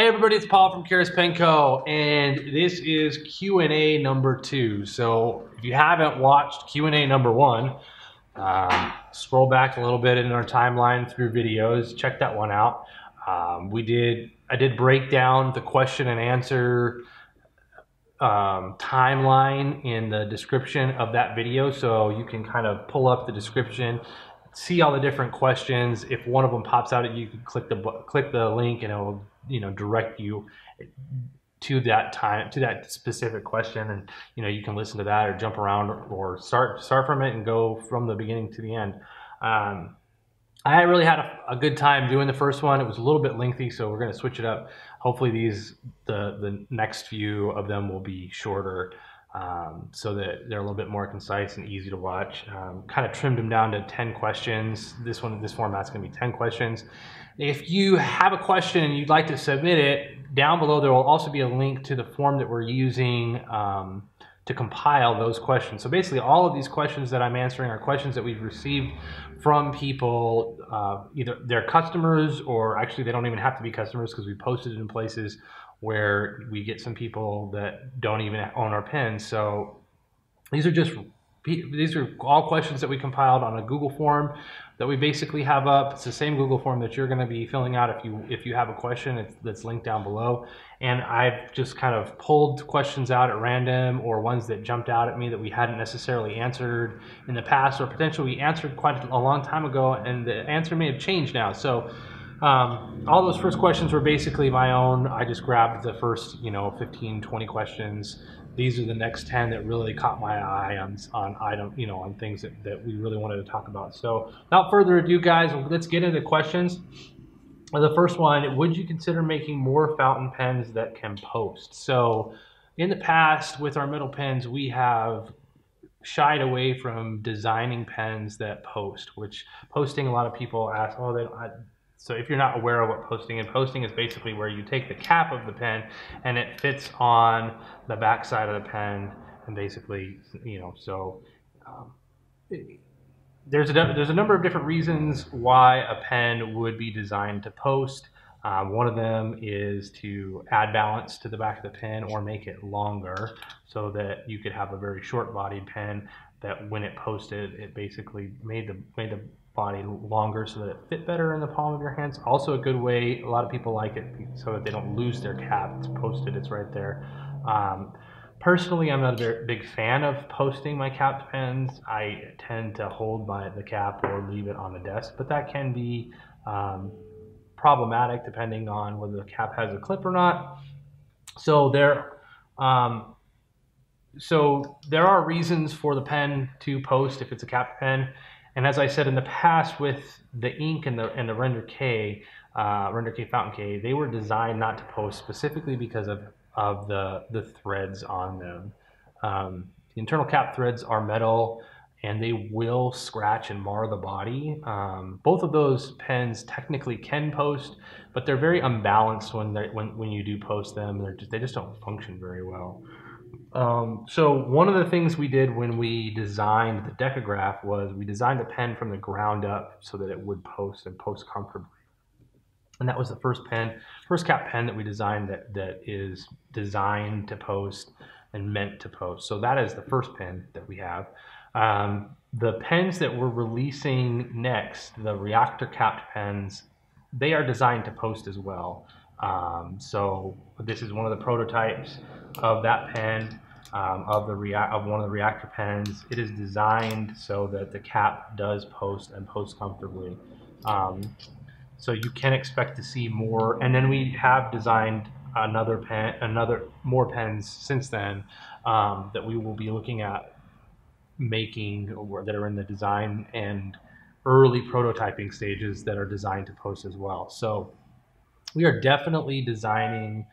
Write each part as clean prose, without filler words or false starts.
Hey everybody, it's Paul from Curious Pen Co. and this is Q&A number 2. So if you haven't watched Q&A number 1, scroll back a little bit in our timeline through videos, check that one out. I did break down the question and answer timeline in the description of that video, so you can kind of pull up the description, see all the different questions. If one of them pops out at you, you can click the link and it will direct you to that specific question, and you can listen to that or jump around or start from it and go from the beginning to the end. I really had a good time doing the first one. It was a little bit lengthy, so we're going to switch it up. Hopefully the next few of them will be shorter, so that they're a little bit more concise and easy to watch. Kind of trimmed them down to 10 questions. This format's going to be 10 questions. If you have a question and you'd like to submit it, down below there will also be a link to the form that we're using to compile those questions. So basically all of these questions that I'm answering are questions that we've received from people, either they're customers, or actually they don't even have to be customers because we posted it in places where we get some people that don't even own our pens. So these are all questions that we compiled on a Google form that we basically have up. It's the same Google form that you're going to be filling out if you have a question. That's linked down below. And I've just kind of pulled questions out at random, or ones that jumped out at me that we hadn't necessarily answered in the past, or potentially we answered quite a long time ago and the answer may have changed now. So all those first questions were basically my own. I just grabbed the first 15, 20 questions. These are the next 10 that really caught my eye on things that we really wanted to talk about. So without further ado, guys, let's get into the questions. The first one: would you consider making more fountain pens that can post? So in the past with our middle pens, we have shied away from designing pens that post, which posting, a lot of people ask, so if you're not aware of what posting is basically where you take the cap of the pen and it fits on the back side of the pen, and basically, there's a number of different reasons why a pen would be designed to post. One of them is to add balance to the back of the pen or make it longer, so that you could have a very short bodied pen that when it posted, it basically made the body longer so that it fit better in the palm of your hands. Also a good way, a lot of people like it so that they don't lose their cap. It's posted, it's right there. Personally, I'm not a very big fan of posting my capped pens. I tend to hold the cap or leave it on the desk, but that can be problematic depending on whether the cap has a clip or not. So there are reasons for the pen to post if it's a capped pen. And as I said in the past, with the ink and the Render K Fountain K, they were designed not to post specifically because of the threads on them. The internal cap threads are metal and they will scratch and mar the body. Both of those pens technically can post, but they're very unbalanced when you do post them. They just don't function very well. So one of the things we did when we designed the Decograph was we designed the pen from the ground up so that it would post and post comfortably. And that was the first cap pen that we designed that is designed to post and meant to post. So that is the first pen that we have. The pens that we're releasing next, the reactor capped pens, they are designed to post as well. So this is one of the prototypes of that pen, of one of the reactor pens. It is designed so that the cap does post and post comfortably. So you can expect to see more. And then we have designed more pens since then that we will be looking at making, or that are in the design and early prototyping stages that are designed to post as well. So we are definitely designing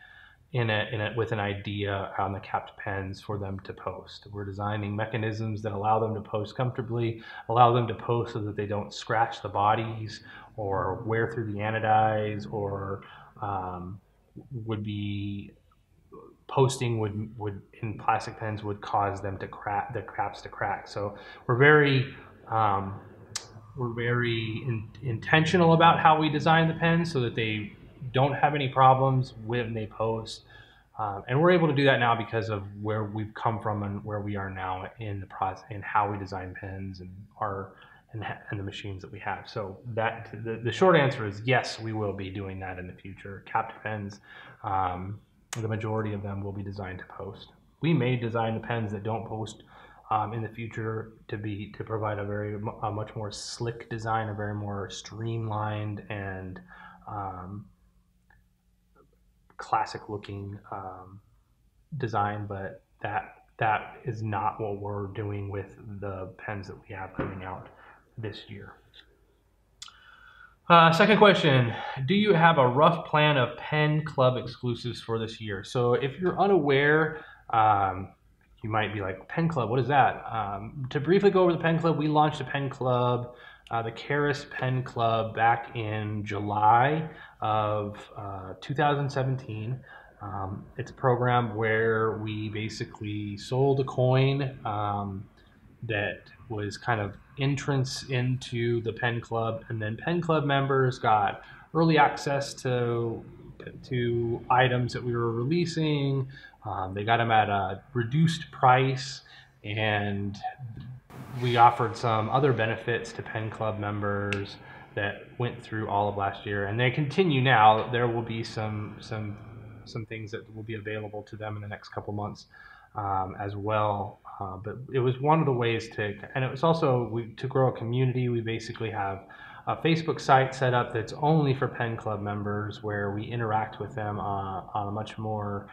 with an idea on the capped pens for them to post. We're designing mechanisms that allow them to post comfortably, allow them to post so that they don't scratch the bodies or wear through the anodize, or posting would in plastic pens would cause them to crack, the caps to crack. So we're very intentional about how we design the pens so that they don't have any problems when they post. And we're able to do that now because of where we've come from and where we are now in the process, and how we design pens and and the machines that we have. So that the short answer is yes, we will be doing that in the future. Capped pens, the majority of them will be designed to post. We may design the pens that don't post in the future to provide a much more slick design, a very more streamlined and classic looking design, but that is not what we're doing with the pens that we have coming out this year. Second question, do you have a rough plan of pen club exclusives for this year? So if you're unaware, you might be like, pen club, what is that? To briefly go over the pen club, we launched a pen club, the Karis Pen Club, back in July of 2017. It's a program where we basically sold a coin that was kind of entrance into the pen club, and then pen club members got early access to items that we were releasing. They got them at a reduced price, and we offered some other benefits to pen club members that went through all of last year, and they continue now. There will be some things that will be available to them in the next couple months as well. But it was one of the ways and it was also to grow a community. We basically have a Facebook site set up that's only for pen club members, where we interact with them on a much more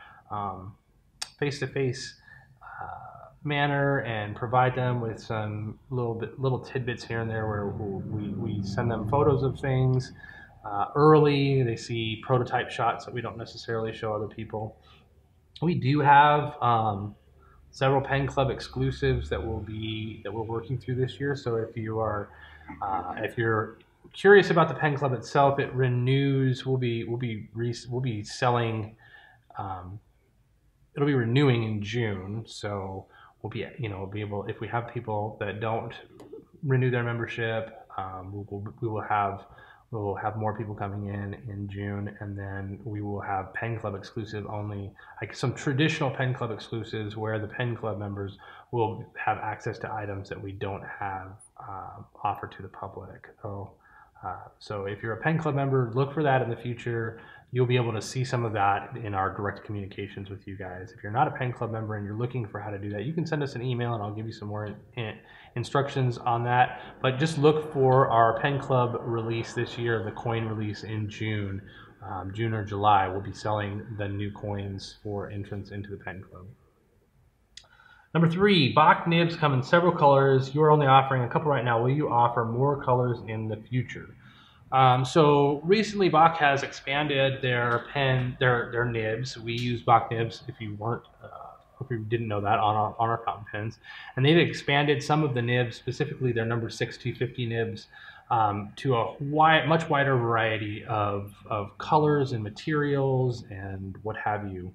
face-to-face manner, and provide them with some little tidbits here and there where we send them photos of things early. They see prototype shots that we don't necessarily show other people. We do have several pen club exclusives that we're working through this year. So if you're curious about the pen club itself, it renews. We'll be selling. It'll be renewing in June. So we'll be able, if we have people that don't renew their membership, we will have more people coming in June, and then we will have pen club exclusive only, like some traditional pen club exclusives where the pen club members will have access to items that we don't have offered to the public. So if you're a pen club member, look for that in the future. You'll be able to see some of that in our direct communications with you guys. If you're not a pen club member and you're looking for how to do that, you can send us an email and I'll give you some more instructions on that. But just look for our pen club release this year, the coin release in June. June or July, we'll be selling the new coins for entrance into the pen club. Number 3, Bock nibs come in several colors. You're only offering a couple right now. Will you offer more colors in the future? So recently, Bock has expanded their nibs. We use Bock nibs, if you didn't know that, on our fountain pens, and they've expanded some of the nibs, specifically their number 6 250 nibs, to a much wider variety of colors and materials and what have you.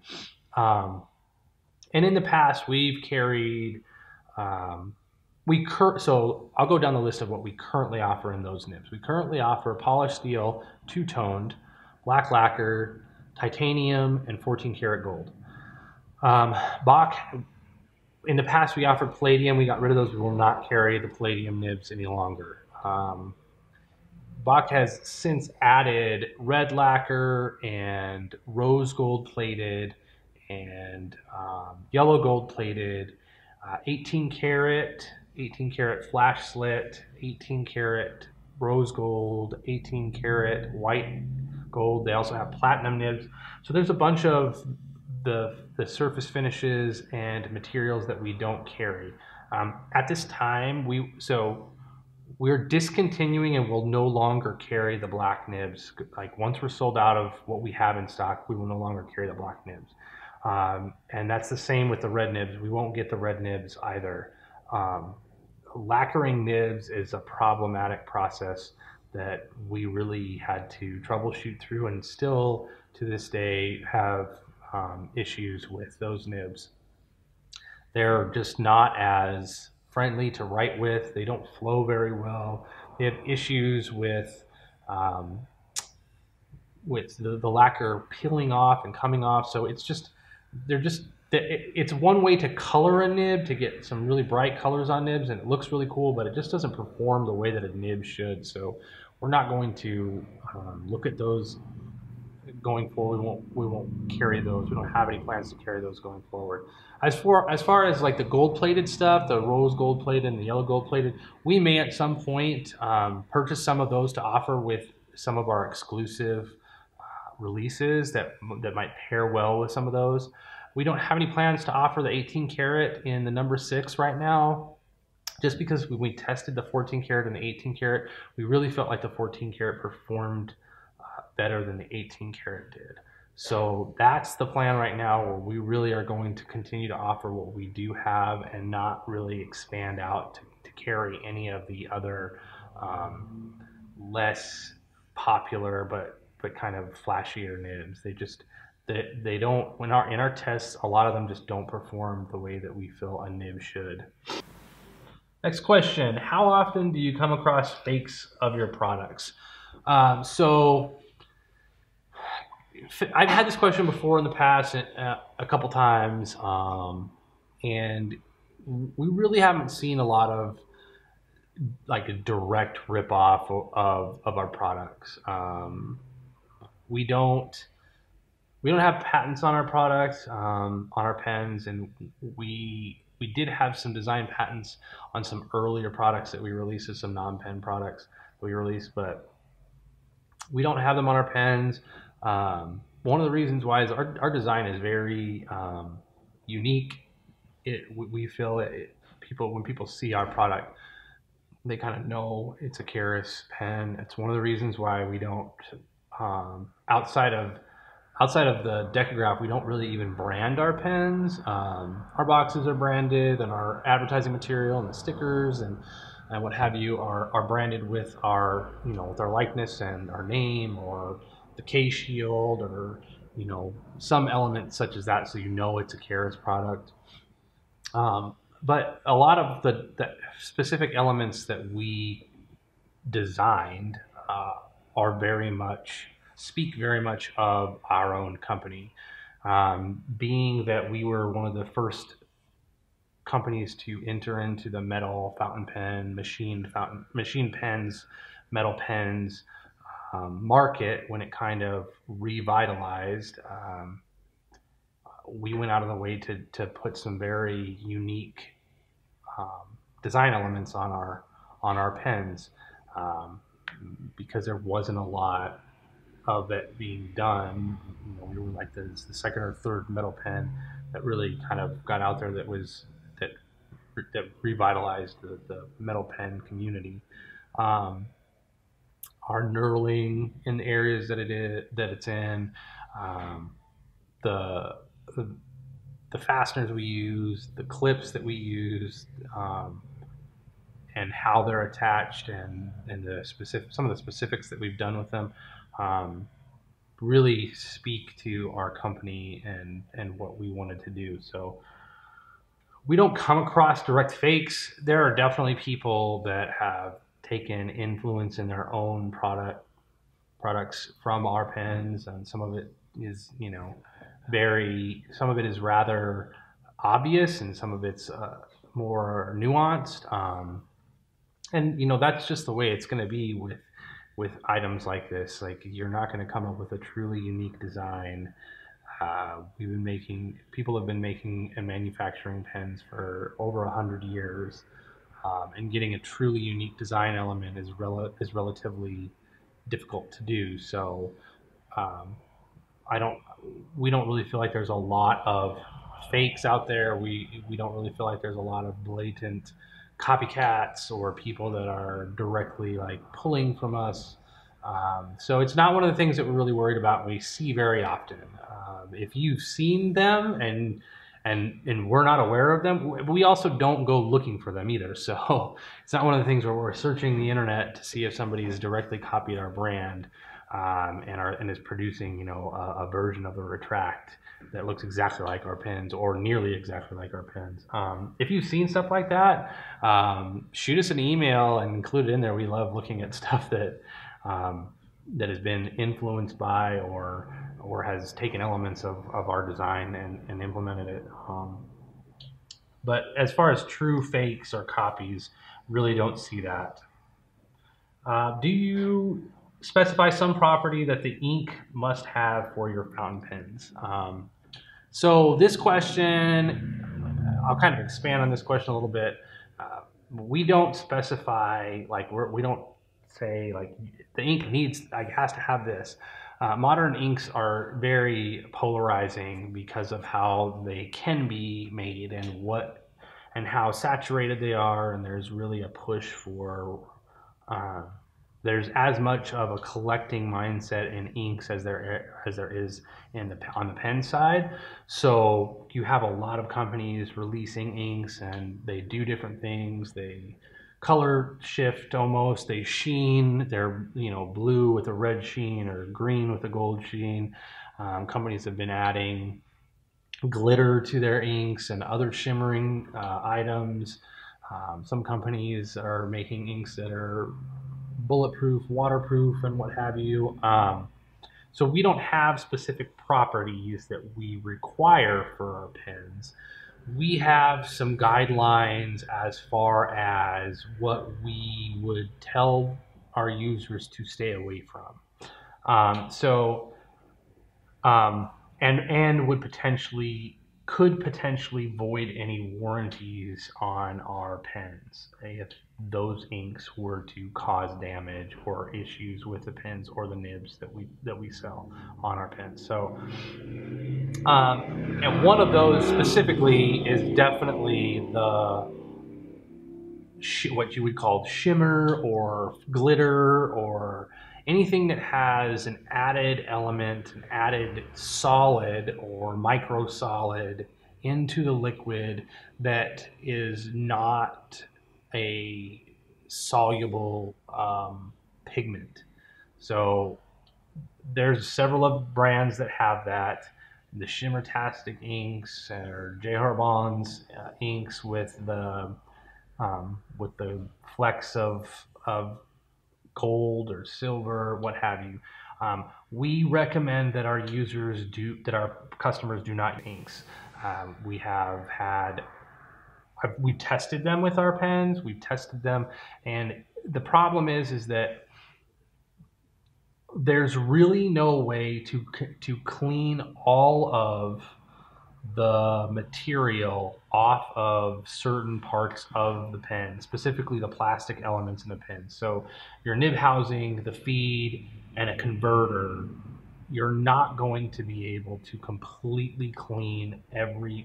And in the past, we've carried. So I'll go down the list of what we currently offer in those nibs. We currently offer polished steel, two-toned, black lacquer, titanium, and 14 karat gold. Bock, in the past we offered palladium. We got rid of those. We will not carry the palladium nibs any longer. Bock has since added red lacquer and rose gold plated and yellow gold plated, 18 karat flash slit, 18 karat rose gold, 18 karat white gold. They also have platinum nibs. So there's a bunch of the surface finishes and materials that we don't carry. At this time, we're discontinuing and will no longer carry the black nibs. Like, once we're sold out of what we have in stock, we will no longer carry the black nibs. And that's the same with the red nibs. We won't get the red nibs either. Lacquering nibs is a problematic process that we really had to troubleshoot through, and still to this day have issues with those nibs. They're just not as friendly to write with. They don't flow very well. They have issues with with the lacquer peeling off and coming off. So it's just, it's one way to color a nib, to get some really bright colors on nibs, and it looks really cool, but it just doesn't perform the way that a nib should. So we're not going to look at those going forward. We won't carry those. We don't have any plans to carry those going forward. As far as like the gold plated stuff, the rose gold plated and the yellow gold plated, we may at some point purchase some of those to offer with some of our exclusive releases that might pair well with some of those. We don't have any plans to offer the 18 karat in the number 6 right now, just because when we tested the 14 karat and the 18 karat, we really felt like the 14 karat performed better than the 18 karat did. So that's the plan right now, where we really are going to continue to offer what we do have and not really expand out to carry any of the other less popular but kind of flashier nibs. They don't, in our tests, a lot of them just don't perform the way that we feel a nib should. Next question: how often do you come across fakes of your products? So I've had this question before in the past a couple times, and we really haven't seen a lot of like a direct ripoff of our products. We don't have patents on our products, on our pens, and we did have some design patents on some earlier products that we released, as some non-pen products that we released, but we don't have them on our pens. One of the reasons why is our design is very unique. We feel when people see our product, they kind of know it's a Keras pen. It's one of the reasons why we don't, outside of the Decograph, we don't really even brand our pens. Our boxes are branded, and our advertising material and the stickers and what have you are branded with our, with our likeness and our name, or the case shield, or some element such as that, so it's a Keras product. But a lot of the specific elements that we designed speak very much of our own company, being that we were one of the first companies to enter into the metal fountain pen, machine pens, metal pens market when it kind of revitalized. We went out of the way to put some very unique design elements on our pens, because there wasn't a lot of it being done. We were like the second or third metal pen that really kind of got out there that revitalized the metal pen community. Our knurling in the areas that it's in, the fasteners we use, the clips that we use, and how they're attached, and some of the specifics that we've done with them, really speak to our company and what we wanted to do. So we don't come across direct fakes. There are definitely people that have taken influence in their own products from our pens, and some of it is, some of it is rather obvious, and some of it's more nuanced. And that's just the way it's going to be with items like this. Like, you're not going to come up with a truly unique design. People have been making and manufacturing pens for over 100 years, and getting a truly unique design element is relatively difficult to do. So we don't really feel like there's a lot of fakes out there. We don't really feel like there's a lot of blatant copycats or people that are directly like pulling from us. So it's not one of the things that we're really worried about. We see very often. If you've seen them and we're not aware of them, we also don't go looking for them either. So it's not one of the things where we're searching the internet to see if somebody has directly copied our brand, and is producing a version of the retract that looks exactly like our pens, or nearly exactly like our pens. If you've seen stuff like that, shoot us an email and include it in there. We love looking at stuff that that has been influenced by or has taken elements of our design and implemented it. But as far as true fakes or copies, really don't see that. Do you specify some property that the ink must have for your fountain pens? So this question, I'll kind of expand on this question a little bit. We don't specify, like we don't say like the ink has to have this. Modern inks are very polarizing because of how they can be made and how saturated they are, and there's really a push for there's as much of a collecting mindset in inks as there is on the pen side. So you have a lot of companies releasing inks, and they do different things. They color shift almost. They sheen. They're blue with a red sheen or green with a gold sheen. Companies have been adding glitter to their inks and other shimmering items. Some companies are making inks that are bulletproof, waterproof, and what have you. So we don't have specific properties that we require for our pens. We have some guidelines as far as what we would tell our users to stay away from. And could potentially void any warranties on our pens if those inks were to cause damage or issues with the pens or the nibs that we sell on our pens. So, and one of those specifically is definitely the what you would call shimmer or glitter or anything that has an added element, an added solid or micro solid into the liquid that is not a soluble pigment. So there's several of brands that have that. The Shimmertastic inks or J. Harbon's inks with the flecks of gold or silver, what have you. We recommend that our customers do not inks. We've tested them with our pens. We've tested them, and the problem is that there's really no way to clean all of the material off of certain parts of the pen, specifically the plastic elements in the pen. So your nib housing, the feed, and a converter, you're not going to be able to completely clean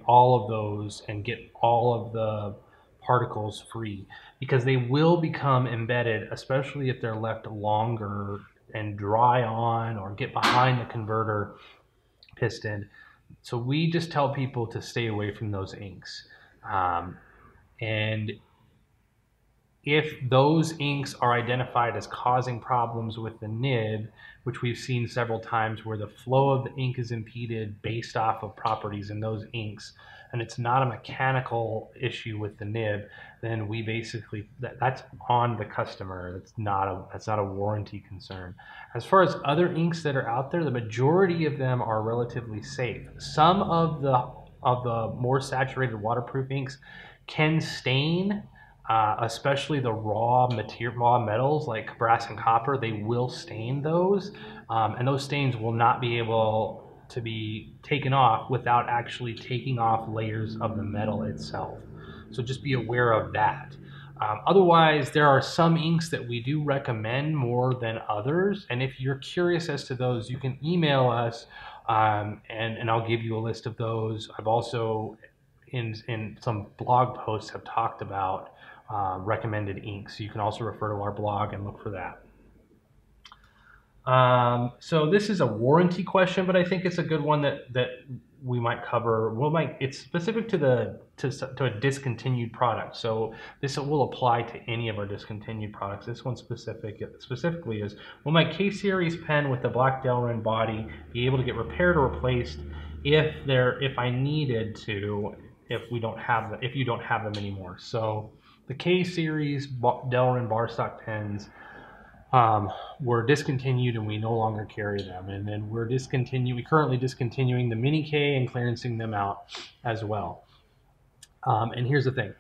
all of those and get all of the particles free, because they will become embedded, especially if they're left longer and dry on or get behind the converter piston. So we just tell people to stay away from those inks. And if those inks are identified as causing problems with the nib, which we've seen several times where the flow of the ink is impeded based off of properties in those inks, and it's not a mechanical issue with the nib, then we basically, that's on the customer. That's not a warranty concern. As far as other inks that are out there, the majority of them are relatively safe. Some of the more saturated waterproof inks can stain, especially the raw metals like brass and copper. They will stain those, and those stains will not be able to be taken off without actually taking off layers of the metal itself. So just be aware of that. Otherwise, there are some inks that we do recommend more than others, and if you're curious as to those, you can email us, and I'll give you a list of those. I've also in some blog posts have talked about recommended inks, so you can also refer to our blog and look for that. So this is a warranty question, but I think it's a good one that we might cover. It's specific to a discontinued product, so this will apply to any of our discontinued products. This one specifically is, will my K-series pen with the black Delrin body be able to get repaired or replaced if I needed to, if you don't have them anymore? So the K-series Delrin bar stock pens, were discontinued and we no longer carry them. And then we're currently discontinuing the mini K and clearancing them out as well. And here's the thing.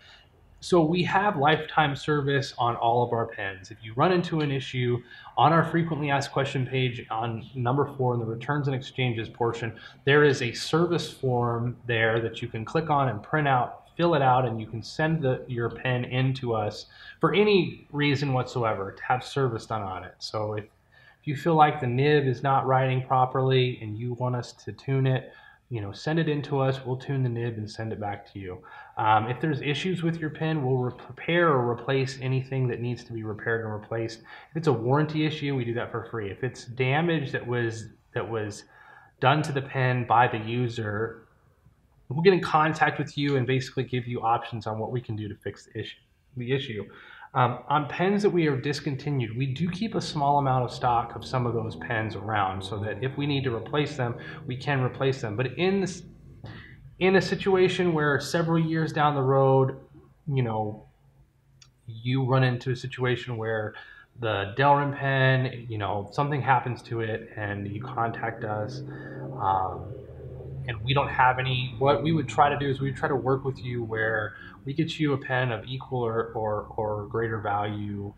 So we have lifetime service on all of our pens. If you run into an issue on our frequently asked question page on number 4 in the returns and exchanges portion, there is a service form there that you can click on and print out, fill it out, and you can send your pen in to us for any reason whatsoever to have service done on it. So if you feel like the nib is not writing properly and you want us to tune it, send it in to us. We'll tune the nib and send it back to you. If there's issues with your pen, we'll repair or replace anything that needs to be repaired and replaced. If it's a warranty issue, we do that for free. If it's damage that was done to the pen by the user, we'll get in contact with you and basically give you options on what we can do to fix the issue. On pens that we are discontinued, we do keep a small amount of stock of some of those pens around so that if we need to replace them, we can replace them. But in a situation where several years down the road, you run into a situation where the Delrin pen, something happens to it and you contact us, and we don't have any, what we would try to do is we would try to work with you where we get you a pen of equal or greater value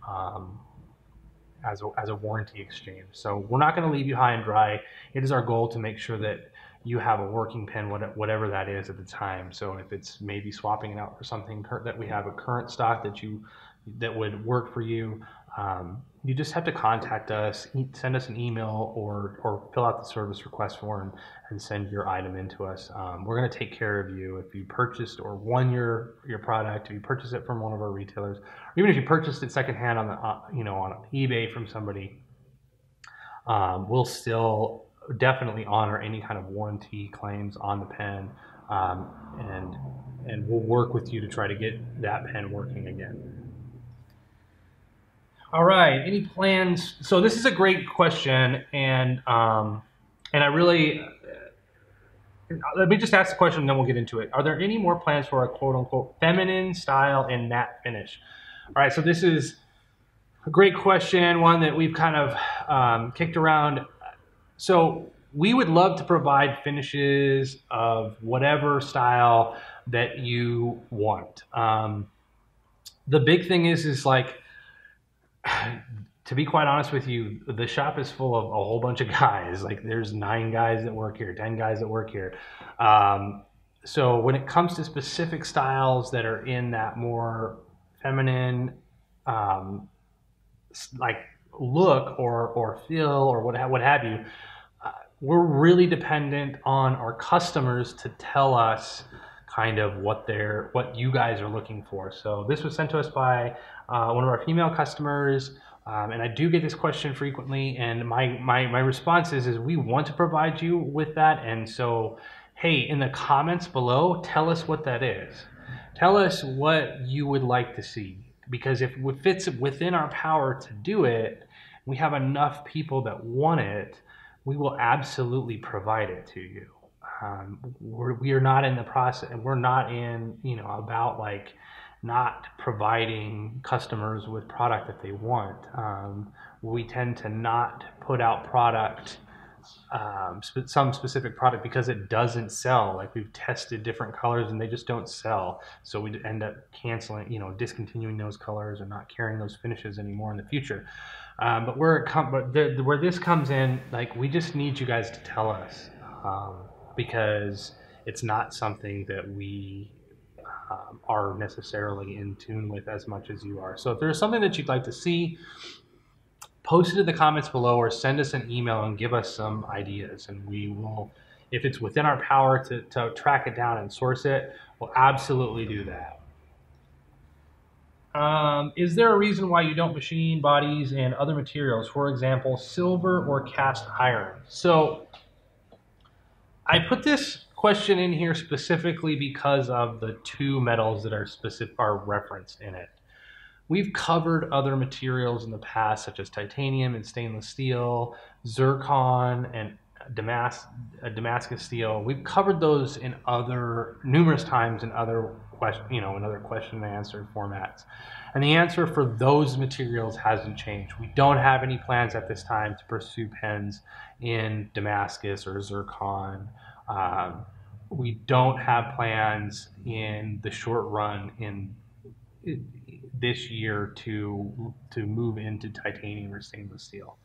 as a warranty exchange. So we're not going to leave you high and dry. It is our goal to make sure that you have a working pen, whatever that is at the time. So if it's maybe swapping it out for something that we have a current stock that would work for you, you just have to contact us, send us an email, or fill out the service request form and send your item in to us. We're going to take care of you if you purchased or won your product, if you purchased it from one of our retailers, or even if you purchased it secondhand on on eBay from somebody. We'll still definitely honor any kind of warranty claims on the pen, and we'll work with you to try to get that pen working again. All right, any plans? So this is a great question, and I really, let me just ask the question and then we'll get into it. Are there any more plans for a quote-unquote feminine style and matte finish? All right, so this is a great question, one that we've kind of kicked around. So we would love to provide finishes of whatever style that you want. The big thing is like, to be quite honest with you, the shop is full of a whole bunch of guys. Like there's 9 guys that work here, 10 guys that work here. So when it comes to specific styles that are in that more feminine like look or feel or what have you, we're really dependent on our customers to tell us kind of what you guys are looking for. So this was sent to us by one of our female customers, and I do get this question frequently, and my response is we want to provide you with that. And so, hey, in the comments below, tell us what that is. Tell us what you would like to see, because if it's within our power to do it, we have enough people that want it, we will absolutely provide it to you. We are not in the process, and we're not in, about like not providing customers with product that they want. We tend to not put out product, some specific product, because it doesn't sell. Like we've tested different colors and they just don't sell. So we end up canceling, discontinuing those colors or not carrying those finishes anymore in the future. But where this comes in, like we just need you guys to tell us. Because it's not something that we are necessarily in tune with as much as you are. So if there's something that you'd like to see, post it in the comments below or send us an email and give us some ideas, and we will, if it's within our power to track it down and source it, we'll absolutely do that. Is there a reason why you don't machine bodies and other materials, for example, silver or cast iron? So I put this question in here specifically because of the 2 metals that are referenced in it. We've covered other materials in the past, such as titanium and stainless steel, zircon and Damascus steel. We've covered those numerous times in other question and answer formats. And the answer for those materials hasn't changed. We don't have any plans at this time to pursue pens in Damascus or zircon. We don't have plans in the short run in this year to move into titanium or stainless steel.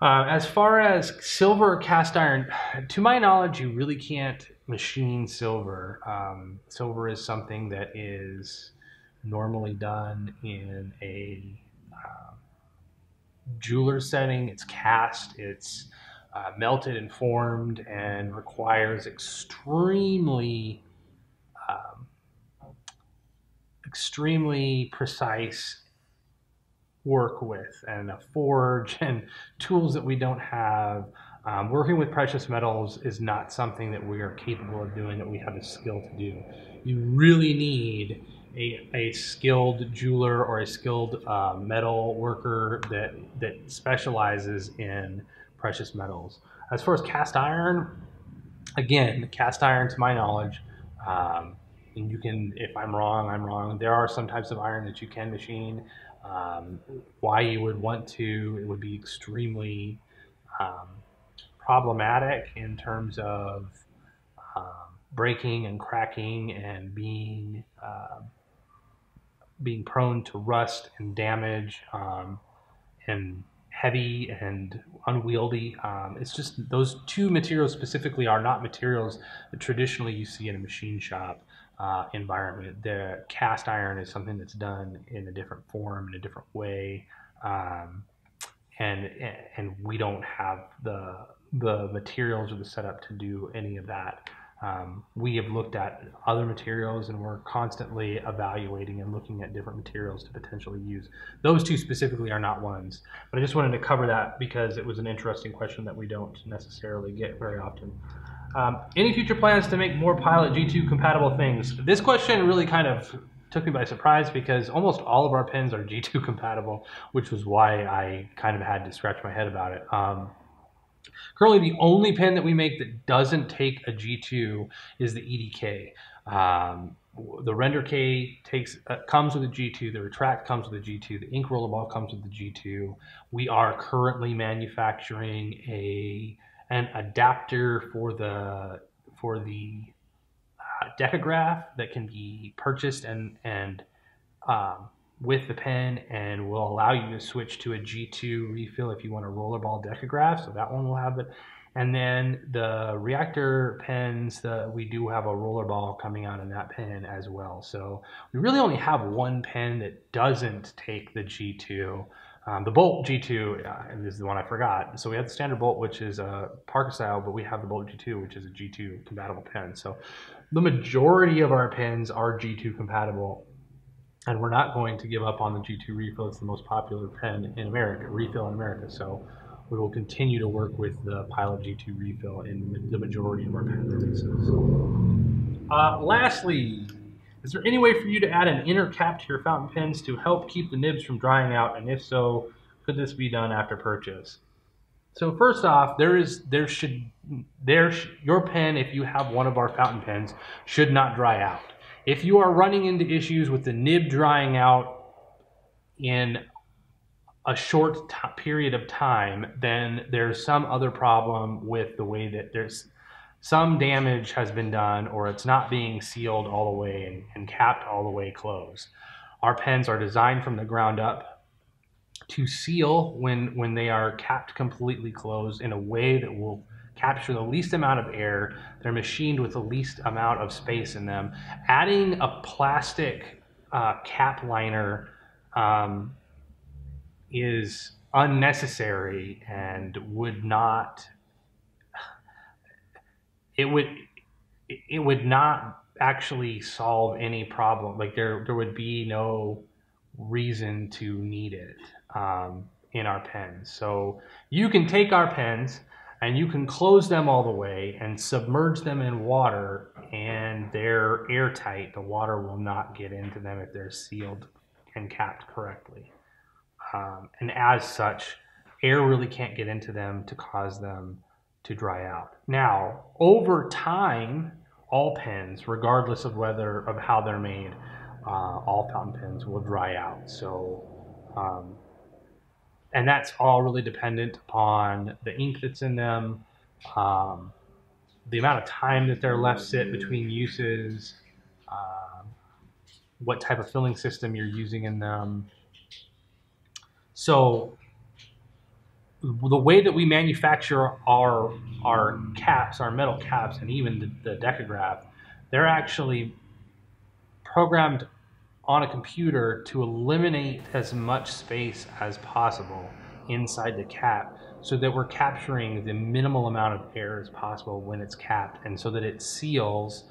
As far as silver or cast iron, to my knowledge, you really can't machine silver. Silver is something that is normally done in a jeweler setting. It's cast, it's melted and formed, and requires extremely precise work with, and a forge and tools that we don't have. Working with precious metals is not something that we are capable of doing, that we have the skill to do. You really need a skilled jeweler or a skilled metal worker that specializes in precious metals. As far as cast iron, again, cast iron, to my knowledge, and you can, if I'm wrong, I'm wrong. There are some types of iron that you can machine. Why you would want to, it would be extremely problematic in terms of breaking and cracking and being prone to rust and damage, and heavy and unwieldy. It's just those two materials specifically are not materials that traditionally you see in a machine shop environment. The cast iron is something that's done in a different form, in a different way, and we don't have the materials or the setup to do any of that. We have looked at other materials, and we're constantly evaluating and looking at different materials to potentially use. Those two specifically are not ones, but I just wanted to cover that because it was an interesting question that we don't necessarily get very often. Any future plans to make more Pilot G2 compatible things? This question really kind of took me by surprise because almost all of our pens are G2 compatible, which was why I kind of had to scratch my head about it. Currently, the only pen that we make that doesn't take a G2 is the EDK. The Render K comes with a G2, the Retract comes with a G2, the ink rollerball comes with the G2. We are currently manufacturing an adapter for the decograph that can be purchased and with the pen, and will allow you to switch to a G2 refill if you want a rollerball decograph. So that one will have it. And then the reactor pens, we do have a rollerball coming out in that pen as well. So we really only have one pen that doesn't take the G2. The Bolt G2 and this is the one I forgot. So we have the standard Bolt, which is a Parker style, but we have the Bolt G2, which is a G2 compatible pen. So the majority of our pens are G2 compatible, and we're not going to give up on the G2 refill. It's the most popular pen in America, refill in America. So we will continue to work with the Pilot G2 refill in the majority of our pen releases. Lastly, is there any way for you to add an inner cap to your fountain pens to help keep the nibs from drying out? And if so, could this be done after purchase? So first off, your pen, if you have one of our fountain pens, should not dry out. If you are running into issues with the nib drying out in a short period of time, then there's some other problem with the way that there's some damage has been done, or it's not being sealed all the way and capped all the way closed. Our pens are designed from the ground up to seal when they are capped completely closed in a way that will capture the least amount of air. They're machined with the least amount of space in them. Adding a plastic cap liner is unnecessary and would not actually solve any problem. Like there would be no reason to need it in our pens. So you can take our pens and you can close them all the way and submerge them in water, and they're airtight. The water will not get into them if they're sealed and capped correctly. And as such, air really can't get into them to cause them to dry out. Now, over time, all pens, regardless of how they're made, all fountain pens will dry out. So, and that's all really dependent upon the ink that's in them, the amount of time that they're left sit between uses, what type of filling system you're using in them. So the way that we manufacture our caps, our metal caps, and even the decograph, they're actually programmed on a computer to eliminate as much space as possible inside the cap, so that we're capturing the minimal amount of air as possible when it's capped, and so that it seals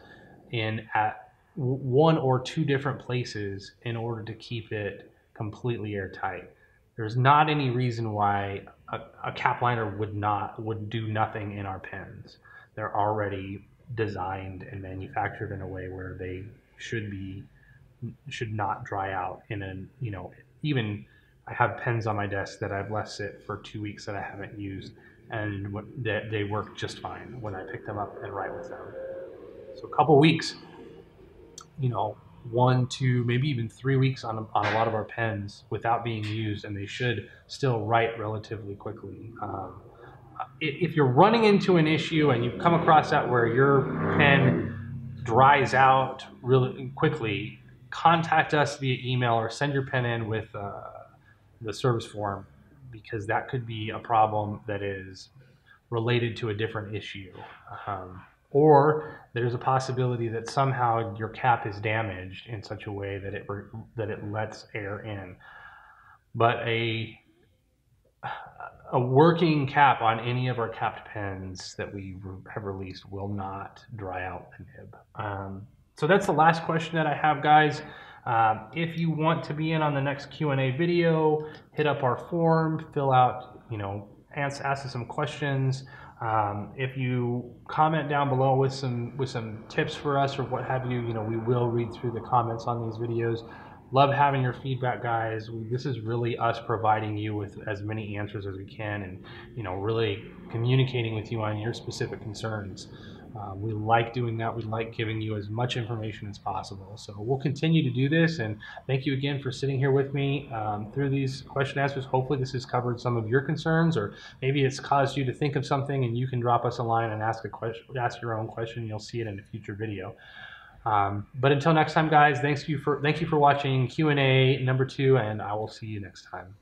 in at one or two different places in order to keep it completely airtight. There's not any reason why a cap liner would do nothing in our pens. They're already designed and manufactured in a way where they should not dry out in an, even I have pens on my desk that I've left sit for 2 weeks that I haven't used, and they work just fine when I pick them up and write with them. So a couple weeks, 1, 2, maybe even 3 weeks on a lot of our pens without being used, and they should still write relatively quickly. If you're running into an issue and you come across that where your pen dries out really quickly, contact us via email or send your pen in with the service form, because that could be a problem that is related to a different issue. Or there's a possibility that somehow your cap is damaged in such a way that it lets air in. But a working cap on any of our capped pens that we have released will not dry out the nib. So that's the last question that I have, guys. If you want to be in on the next Q&A video, hit up our form, fill out, ask us some questions. If you comment down below with some tips for us or what have you, we will read through the comments on these videos. Love having your feedback, guys. This is really us providing you with as many answers as we can, and really communicating with you on your specific concerns. We like doing that. We like giving you as much information as possible. So we'll continue to do this, and thank you again for sitting here with me through these question answers. Hopefully this has covered some of your concerns, or maybe it's caused you to think of something, and you can drop us a line and ask your own question. You'll see it in a future video. But until next time, guys, thank you for watching Q&A number 2, and I will see you next time.